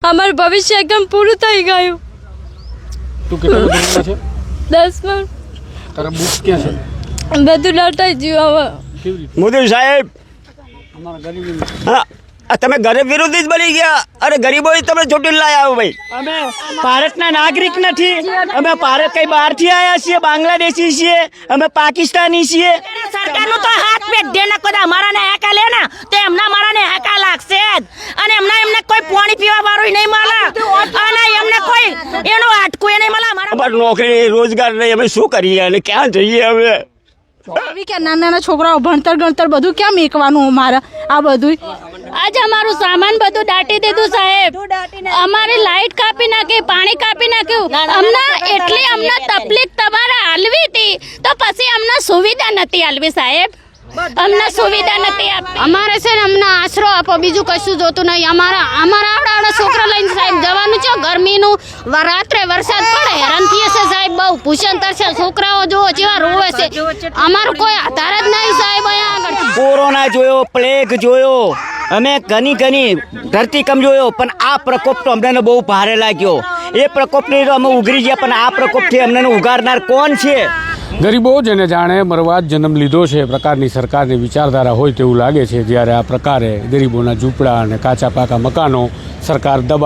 અમારું ભવિષ્ય એકદમ પૂરું થઈ ગયું. તું કેટલા ધોરણમાં છે? 10માં. તારા બુક્સ ક્યાં છે? બધું લટાઈ ગયું હવે. કેવી રીતે? મોદી સાહેબ, અમારા ગરીબી હા, તમે ગરીબ વિરોધી જ બની ગયા. અરે ગરીબો તમે ચોટી લાયા હો ભાઈ. અમે ભારતના નાગરિક નથી, અમે ભારત કઈ બહારથી આવ્યા છીએ, બાંગ્લાદેશી છીએ, અમે પાકિસ્તાની છીએ. સરકારનું તો હાથ પેટ દેના કોઈ અમારાને હેકા લે ને તો એમના મારાને હેકા લાગશે જ. અને એમને કોઈ પાણી પીવા વાળું નહીં મળે અને એમને કોઈ એનો હાટકું નહીં મળે. અમારે નોકરી રોજગાર નહીં, અમે શું કરીએ અને ક્યાં જઈએ અમે? કે નાના છોકરાઓ ભણતર ગણતર બધું ક્યાં મેકવાનું અમારે? આ બધું આજે અમારું સામાન બધું દાટી દીધું સાહેબ. અમારી લાઈટ કાપી નાખી, પાણી કાપી નાખ્યું. અમને તકલીફ તમારે હાલવી હતી તો પછી અમને સુવિધા નથી હાલવી સાહેબ. અમને સુવિધા નથી આપી. અમારે છે ને અમને આશરો આપો, બીજું કશું જોતું નહીં. અમારા આવડા છોકરા લઈને સાહેબ જવાનું છે. ગરમીનું રાત્રે વરસાદ પડે, હેરાન થઈએ છે સાહેબ. બહુ ભૂષણ તરશે. છોકરાઓ જુઓ જેવા રોવે છે. અમારું કોઈ આધાર જ નહીં સાહેબ. અહીંયા આગળ કોરોના જોયો, પ્લેગ જોયો, અમે ઘણી ધરતીકંપ જોયો, પણ આ પ્રકોપ તો અમને બહુ ભારે લાગ્યો. એ પ્રકોપની તો અમે ઉઘરી ગયા, પણ આ પ્રકોપથી અમને ઉગારનાર કોણ છે? ગરીબો જેને જાણે મરવા જ જન્મ લીધો છે એ પ્રકારની સરકારની વિચારધારા હોય તેવું લાગે છે. જ્યારે આ પ્રકારે ગરીબોના ઝૂંપડા અને કાચા પાકા મકાનો સરકાર દબાણ